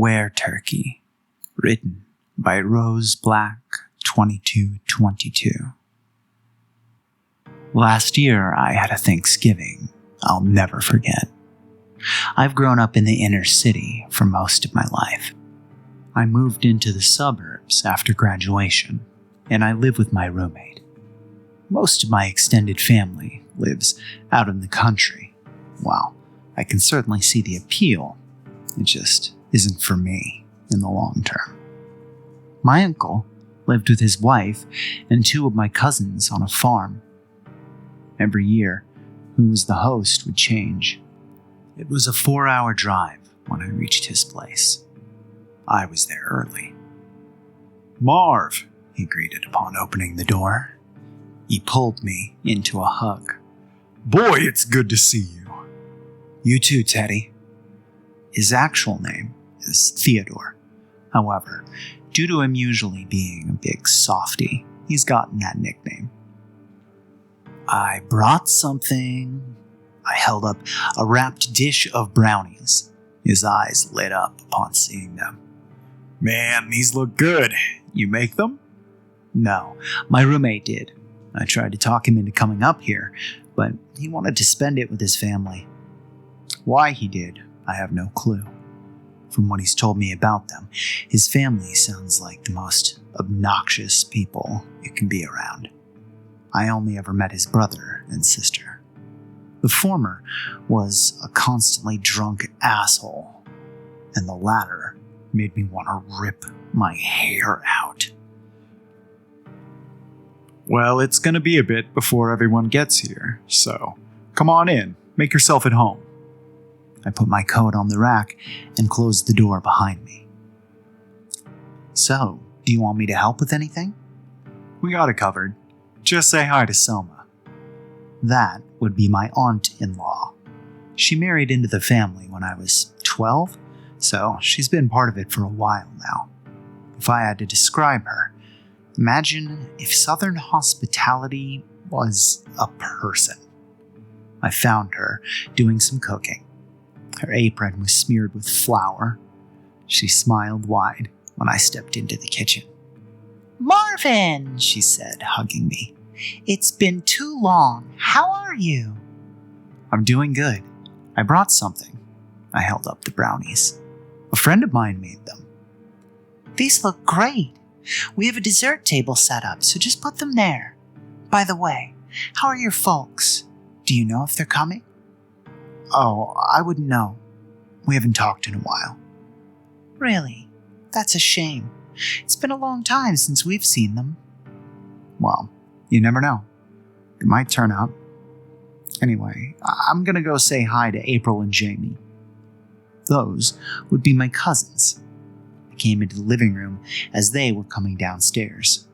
Wereturkey, written by RoseBlack2222. Last year, I had a Thanksgiving I'll never forget. I've grown up in the inner city for most of my life. I moved into the suburbs after graduation, and I live with my roommate. Most of my extended family lives out in the country. Well, I can certainly see the appeal. It just isn't for me in the long term. My uncle lived with his wife and two of my cousins on a farm. Every year, who was the host would change. It was a 4-hour drive when I reached his place. I was there early. "Marv," he greeted upon opening the door. He pulled me into a hug. "Boy, it's good to see you." "You too, Teddy." His actual name is Theodore. However, due to him usually being a big softie, he's gotten that nickname. "I brought something." I held up a wrapped dish of brownies. His eyes lit up upon seeing them. "Man, these look good. You make them?" "No, my roommate did. I tried to talk him into coming up here, but he wanted to spend it with his family. Why he did, I have no clue. From what he's told me about them, his family sounds like the most obnoxious people you can be around. I only ever met his brother and sister. The former was a constantly drunk asshole, and the latter made me want to rip my hair out. "Well, it's going to be a bit before everyone gets here, so come on in, make yourself at home." I put my coat on the rack and closed the door behind me. "So, do you want me to help with anything?" "We got it covered. Just say hi to Selma." That would be my aunt-in-law. She married into the family when I was 12, so she's been part of it for a while now. If I had to describe her, imagine if Southern hospitality was a person. I found her doing some cooking. Her apron was smeared with flour. She smiled wide when I stepped into the kitchen. "Marvin," she said, hugging me. "It's been too long. How are you?" "I'm doing good. I brought something." I held up the brownies. "A friend of mine made them." "These look great. We have a dessert table set up, so just put them there. By the way, how are your folks? Do you know if they're coming?" "Oh, I wouldn't know. We haven't talked in a while." "Really? That's a shame. It's been a long time since we've seen them." "Well, you never know. It might turn up. Anyway, I'm gonna go say hi to April and Jamie. Those would be my cousins." I came into the living room as they were coming downstairs.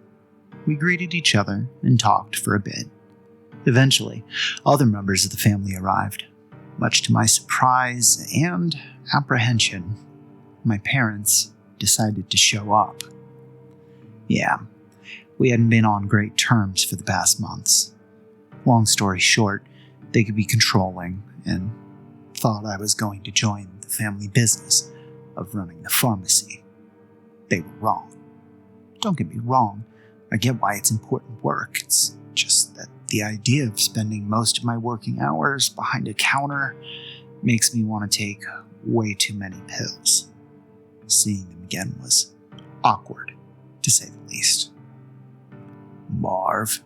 We greeted each other and talked for a bit. Eventually, other members of the family arrived. Much to my surprise and apprehension, my parents decided to show up. Yeah, we hadn't been on great terms for the past months. Long story short, they could be controlling and thought I was going to join the family business of running the pharmacy. They were wrong. Don't get me wrong, I get why it's important work. It's just that the idea of spending most of my working hours behind a counter makes me want to take way too many pills. Seeing them again was awkward, to say the least. "Marv,"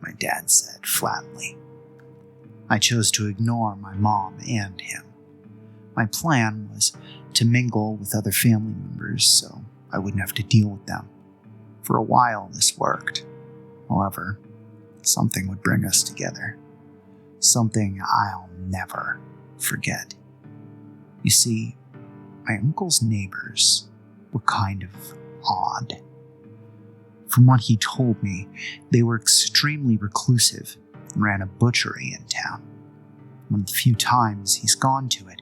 my dad said flatly. I chose to ignore my mom and him. My plan was to mingle with other family members so I wouldn't have to deal with them. For a while, this worked. However, something would bring us together. Something I'll never forget. You see, my uncle's neighbors were kind of odd. From what he told me, they were extremely reclusive and ran a butchery in town. One of the few times he's gone to it,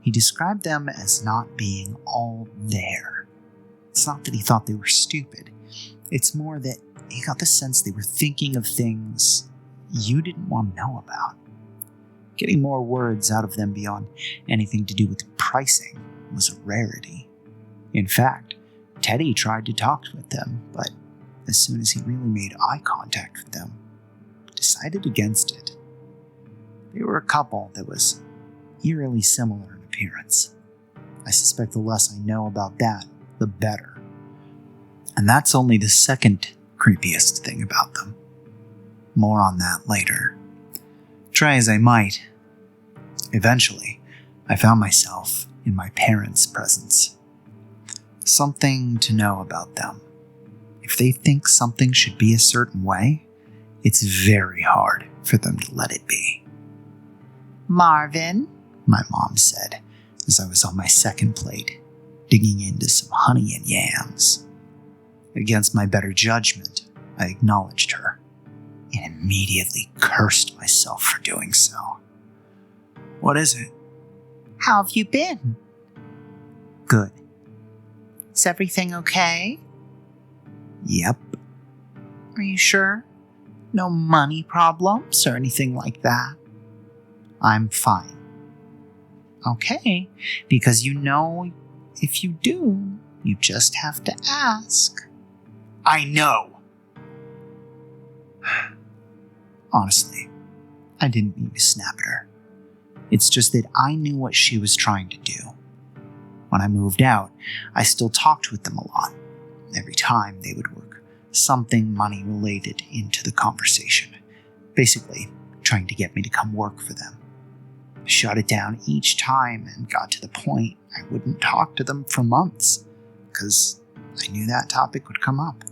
he described them as not being all there. It's not that he thought they were stupid. It's more that he got the sense they were thinking of things you didn't want to know about. Getting more words out of them beyond anything to do with pricing was a rarity. In fact, Teddy tried to talk with them, but as soon as he really made eye contact with them, decided against it. They were a couple that was eerily similar in appearance. I suspect the less I know about that, the better. And that's only the second creepiest thing about them. More on that later. Try as I might, eventually, I found myself in my parents' presence. Something to know about them. If they think something should be a certain way, it's very hard for them to let it be. "Marvin," my mom said, as I was on my second plate, digging into some honey and yams. Against my better judgment, I acknowledged her, and immediately cursed myself for doing so. "What is it?" "How have you been?" "Good." "Is everything okay?" "Yep." "Are you sure? No money problems or anything like that?" "I'm fine." "Okay, because you know, if you do, you just have to ask." "I know." Honestly, I didn't mean to snap at her. It's just that I knew what she was trying to do. When I moved out, I still talked with them a lot. Every time they would work something money related into the conversation, basically trying to get me to come work for them. I shut it down each time and got to the point I wouldn't talk to them for months because I knew that topic would come up.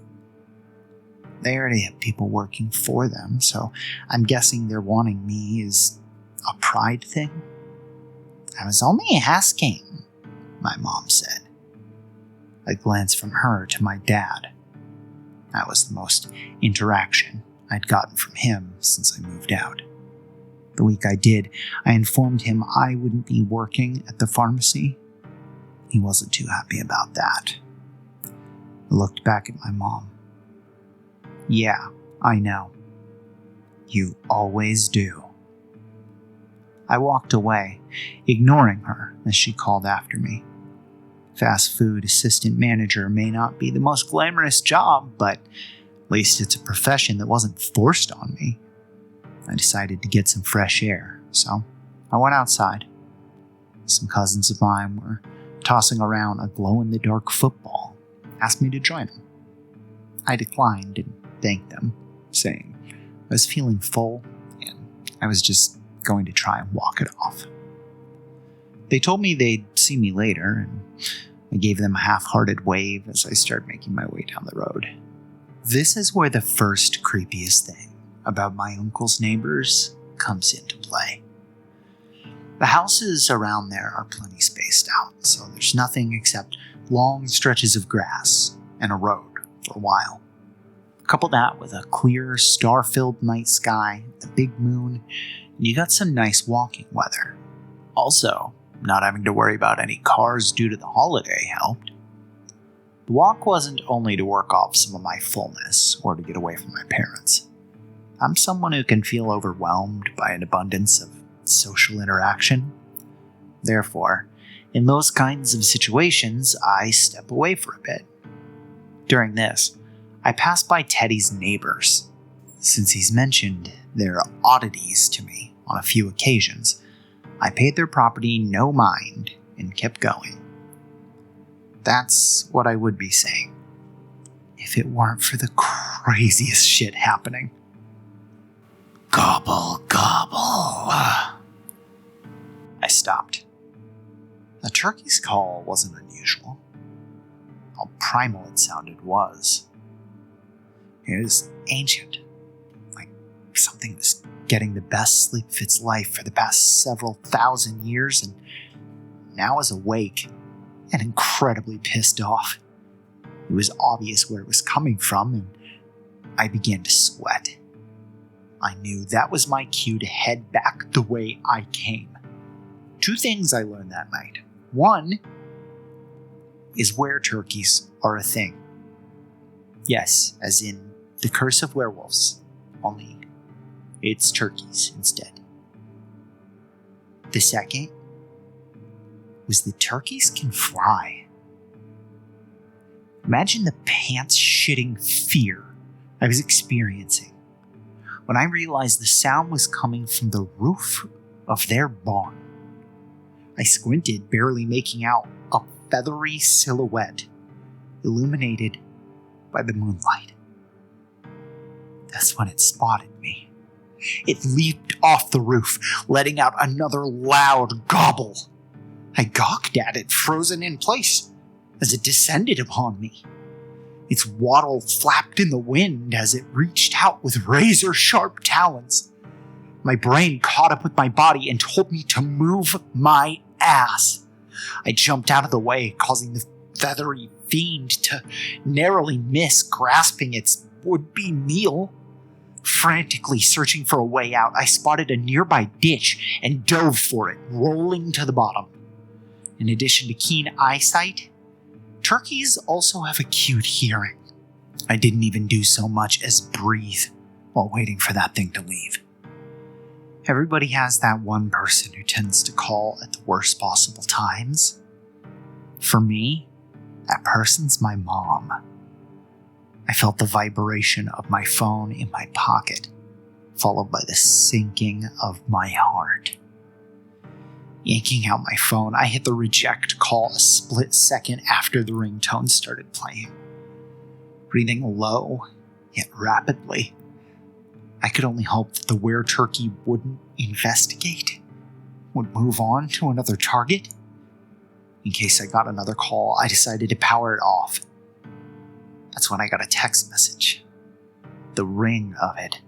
They already have people working for them, so I'm guessing they're wanting me is a pride thing. "I was only asking," my mom said. I glanced from her to my dad. That was the most interaction I'd gotten from him since I moved out. The week I did, I informed him I wouldn't be working at the pharmacy. He wasn't too happy about that. I looked back at my mom. "Yeah, I know. You always do." I walked away, ignoring her as she called after me. Fast food assistant manager may not be the most glamorous job, but at least it's a profession that wasn't forced on me. I decided to get some fresh air, so I went outside. Some cousins of mine were tossing around a glow-in-the-dark football, asked me to join them. I declined and thanked them, saying I was feeling full and I was just going to try and walk it off. They told me they'd see me later, and I gave them a half-hearted wave as I started making my way down the road. This is where the first creepiest thing about my uncle's neighbors comes into play. The houses around there are plenty spaced out, so there's nothing except long stretches of grass and a road for a while. Couple that with a clear, star-filled night sky, the big moon, and you got some nice walking weather. Also, not having to worry about any cars due to the holiday helped. The walk wasn't only to work off some of my fullness or to get away from my parents. I'm someone who can feel overwhelmed by an abundance of social interaction. Therefore, in those kinds of situations, I step away for a bit. During this, I pass by Teddy's neighbors. Since he's mentioned their oddities to me on a few occasions, I paid their property no mind and kept going. That's what I would be saying if it weren't for the craziest shit happening. Gobble, gobble. I stopped. The turkey's call wasn't unusual. How primal it sounded was. It was ancient, like something was getting the best sleep of its life for the past several thousand years and now is awake and incredibly pissed off. It was obvious where it was coming from, and I began to sweat. I knew that was my cue to head back the way I came. 2 things I learned that night. One is wereturkeys are a thing. Yes, as in the curse of werewolves, only it's turkeys instead. The second was that turkeys can fly. Imagine the pants-shitting fear I was experiencing when I realized the sound was coming from the roof of their barn. I squinted, barely making out a feathery silhouette illuminated by the moonlight. That's when it spotted me. It leaped off the roof, letting out another loud gobble. I gawked at it, frozen in place, as it descended upon me. Its wattle flapped in the wind as it reached out with razor-sharp talons. My brain caught up with my body and told me to move my ass. I jumped out of the way, causing the feathery fiend to narrowly miss grasping its would-be meal. Frantically searching for a way out, I spotted a nearby ditch and dove for it, rolling to the bottom. In addition to keen eyesight, turkeys also have acute hearing. I didn't even do so much as breathe while waiting for that thing to leave. Everybody has that one person who tends to call at the worst possible times. For me, that person's my mom. I felt the vibration of my phone in my pocket, followed by the sinking of my heart. Yanking out my phone, I hit the reject call a split second after the ringtone started playing. Breathing low, yet rapidly, I could only hope that the Wereturkey wouldn't investigate, would move on to another target. In case I got another call, I decided to power it off. That's when I got a text message. The ring of it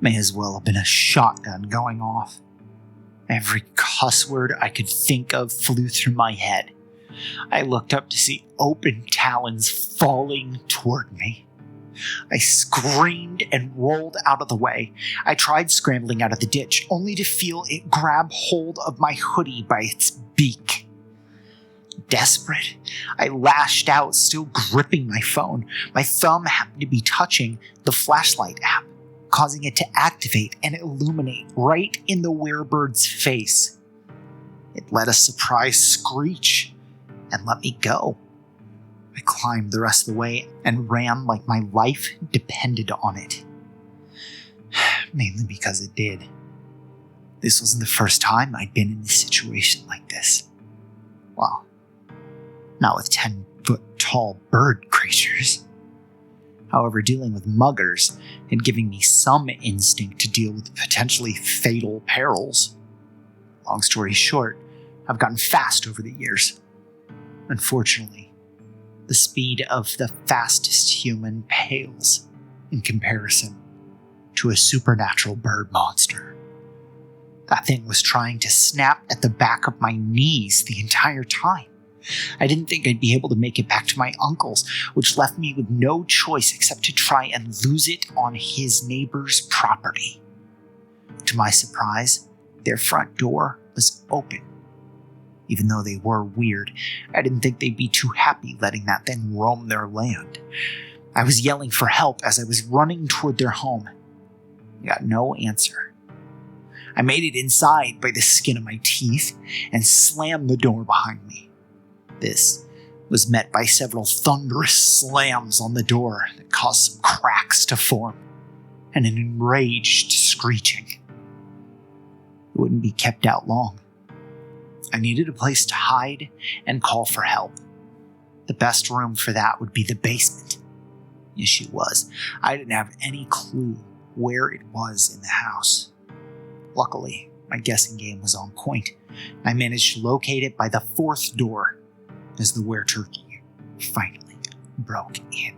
may as well have been a shotgun going off. Every cuss word I could think of flew through my head. I looked up to see open talons falling toward me. I screamed and rolled out of the way. I tried scrambling out of the ditch, only to feel it grab hold of my hoodie by its beak. Desperate, I lashed out, still gripping my phone. My thumb happened to be touching the flashlight app, causing it to activate and illuminate right in the werebird's face. It let a surprise screech and let me go. I climbed the rest of the way and ran like my life depended on it. Mainly because it did. This wasn't the first time I'd been in a situation like this. Well, not with 10-foot-tall bird creatures. However, dealing with muggers and giving me some instinct to deal with potentially fatal perils. Long story short, I've gotten fast over the years. Unfortunately, the speed of the fastest human pales in comparison to a supernatural bird monster. That thing was trying to snap at the back of my knees the entire time. I didn't think I'd be able to make it back to my uncle's, which left me with no choice except to try and lose it on his neighbor's property. To my surprise, their front door was open. Even though they were weird, I didn't think they'd be too happy letting that thing roam their land. I was yelling for help as I was running toward their home. I got no answer. I made it inside by the skin of my teeth and slammed the door behind me. This was met by several thunderous slams on the door that caused some cracks to form and an enraged screeching. It wouldn't be kept out long. I needed a place to hide and call for help. The best room for that would be the basement. The issue was, I didn't have any clue where it was in the house. Luckily, my guessing game was on point. I managed to locate it by the fourth door as the Wereturkey finally broke in.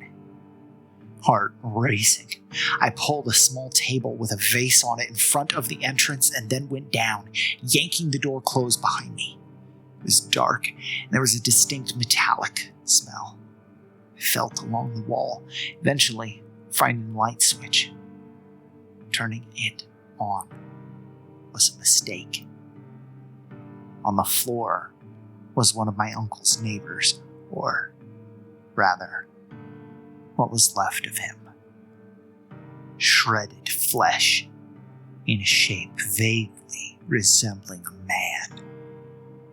Heart racing, I pulled a small table with a vase on it in front of the entrance and then went down, yanking the door closed behind me. It was dark, and there was a distinct metallic smell. I felt along the wall, eventually finding the light switch. Turning it on was a mistake. On the floor was one of my uncle's neighbors, or rather, what was left of him. Shredded flesh in a shape vaguely resembling a man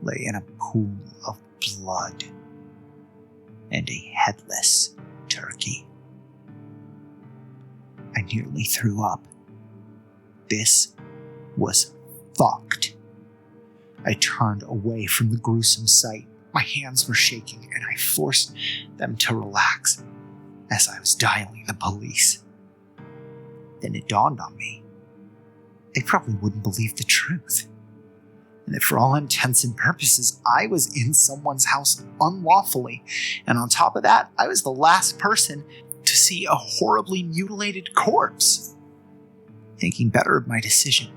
lay in a pool of blood, and a headless nearly threw up. This was fucked. I turned away from the gruesome sight. My hands were shaking, and I forced them to relax as I was dialing the police. Then it dawned on me. They probably wouldn't believe the truth. And that for all intents and purposes, I was in someone's house unlawfully. And on top of that, I was the last person to see a horribly mutilated corpse. Thinking better of my decision,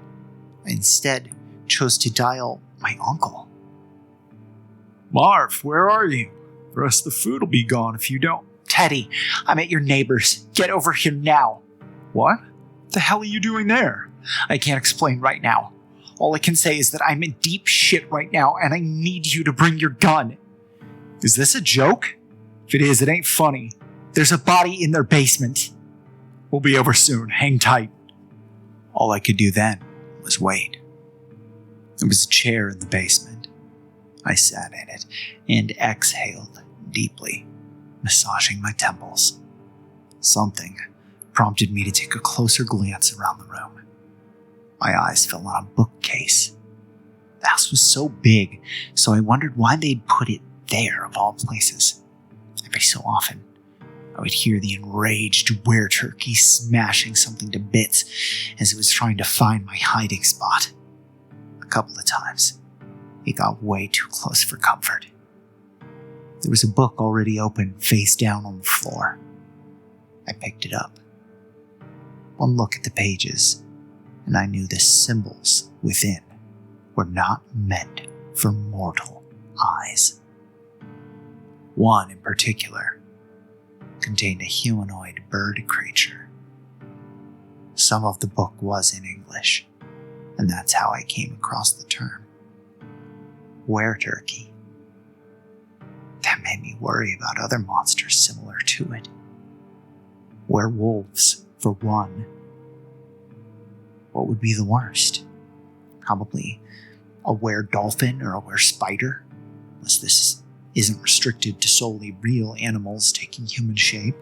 I instead chose to dial my uncle. Marv, where are you? The rest of the food will be gone if you don't. Teddy, I'm at your neighbor's. Get over here now. What? What the hell are you doing there? I can't explain right now. All I can say is that I'm in deep shit right now, and I need you to bring your gun. Is this a joke? If it is, it ain't funny. There's a body in their basement. We'll be over soon. Hang tight. All I could do then was wait. There was a chair in the basement. I sat in it and exhaled deeply, massaging my temples. Something prompted me to take a closer glance around the room. My eyes fell on a bookcase. The house was so big, so I wondered why they'd put it there of all places. Every so often, I would hear the enraged Wereturkey smashing something to bits as it was trying to find my hiding spot. A couple of times, it got way too close for comfort. There was a book already open, face down on the floor. I picked it up. One look at the pages, and I knew the symbols within were not meant for mortal eyes. One in particular contained a humanoid bird creature. Some of the book was in English, and that's how I came across the term. Wereturkey. That made me worry about other monsters similar to it. Werewolves, for one. What would be the worst? Probably a were-dolphin or a were-spider, unless this isn't restricted to solely real animals taking human shape.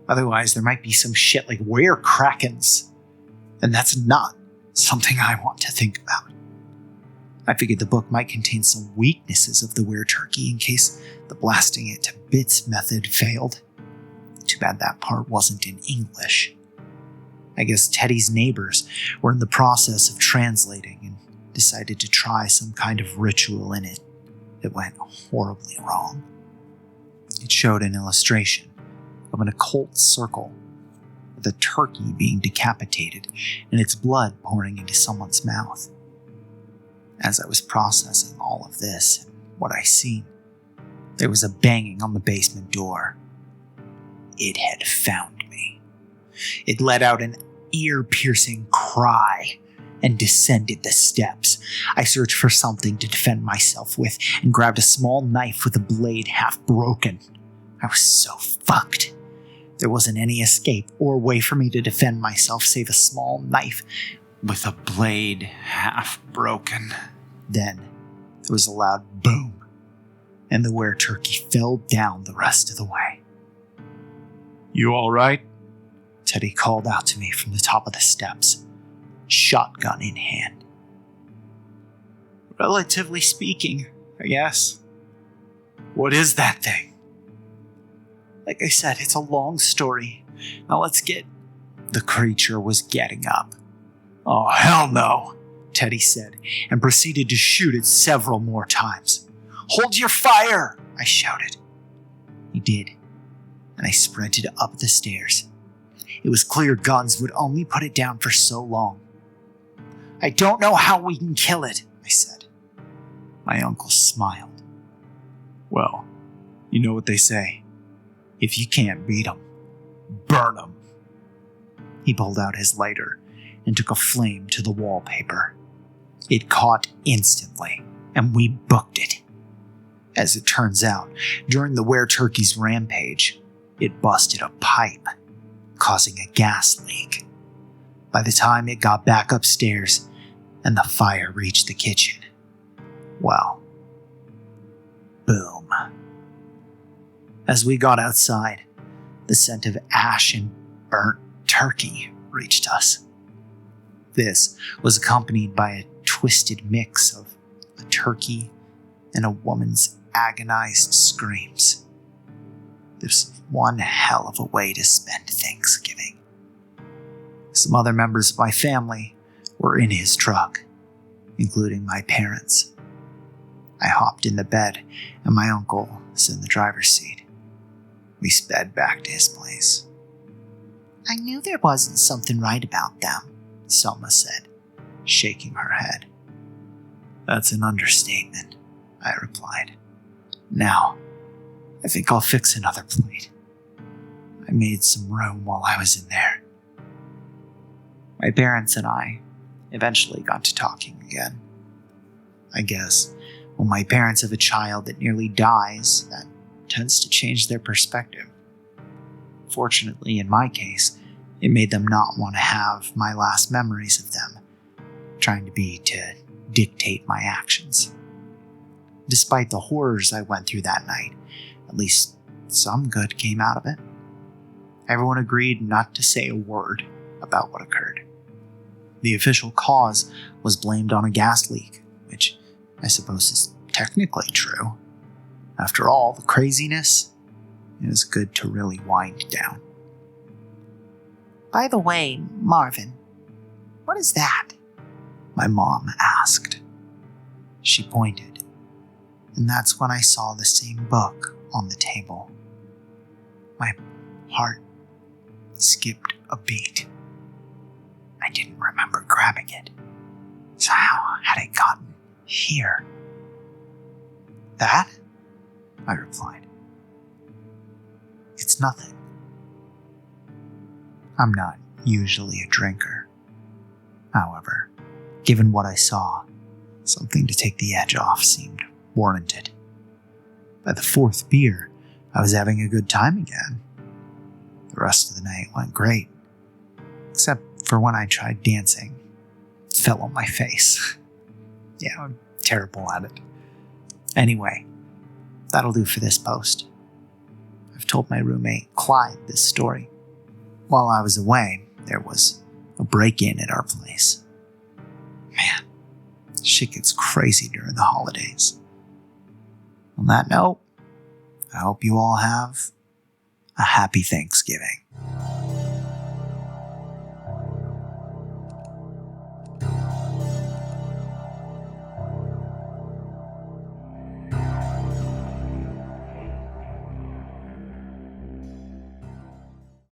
Otherwise, there might be some shit like were-krakens, and that's not something I want to think about. I figured the book might contain some weaknesses of the Wereturkey in case the blasting it to bits method failed. Too bad that part wasn't in English. I guess Teddy's neighbors were in the process of translating and decided to try some kind of ritual in it. It went horribly wrong. It showed an illustration of an occult circle with a turkey being decapitated and its blood pouring into someone's mouth. As I was processing all of this and what I seen, there was a banging on the basement door. It had found me. It let out an ear-piercing cry and descended the steps. I searched for something to defend myself with and grabbed a small knife with a blade half broken. I was so fucked. There wasn't any escape or way for me to defend myself save a small knife with a blade half broken. Then there was a loud boom, and the Wereturkey fell down the rest of the way. You all right? Teddy called out to me from the top of the steps, shotgun in hand. Relatively speaking, I guess. What is that thing? Like I said, it's a long story. Now let's get... The creature was getting up. Oh, hell no, Teddy said, and proceeded to shoot it several more times. Hold your fire, I shouted. He did, and I sprinted up the stairs. It was clear guns would only put it down for so long. I don't know how we can kill it, I said. My uncle smiled. Well, you know what they say. If you can't beat 'em, burn 'em. He pulled out his lighter and took a flame to the wallpaper. It caught instantly, and we booked it. As it turns out, during the Wereturkey's rampage, it busted a pipe, causing a gas leak. By the time it got back upstairs and the fire reached the kitchen, well, boom. As we got outside, the scent of ash and burnt Wereturkey reached us. This was accompanied by a twisted mix of a turkey and a woman's agonized screams. This was one hell of a way to spend Thanksgiving. Some other members of my family were in his truck, including my parents. I hopped in the bed, and my uncle was in the driver's seat. We sped back to his place. I knew there wasn't something right about them, Selma said, shaking her head. That's an understatement, I replied. Now, I think I'll fix another plate. I made some room while I was in there. My parents and I eventually got to talking again. I guess when my parents have a child that nearly dies, that tends to change their perspective. Fortunately, in my case, it made them not want to have my last memories of them, trying to dictate my actions. Despite the horrors I went through that night, at least some good came out of it. Everyone agreed not to say a word about what occurred. The official cause was blamed on a gas leak, which I suppose is technically true. After all the craziness, it was good to really wind down. By the way, Marvin, what is that? My mom asked. She pointed, and that's when I saw the same book on the table. My heart skipped a beat. I didn't remember grabbing it. So how had it gotten here? That? I replied. It's nothing. I'm not usually a drinker. However, given what I saw, something to take the edge off seemed warranted. By the fourth beer, I was having a good time again. The rest of the night went great, except for when I tried dancing. It fell on my face. Yeah, I'm terrible at it. Anyway, that'll do for this post. I've told my roommate Clyde this story. While I was away, there was a break-in at our place. Man, shit gets crazy during the holidays. On that note, I hope you all have a happy Thanksgiving.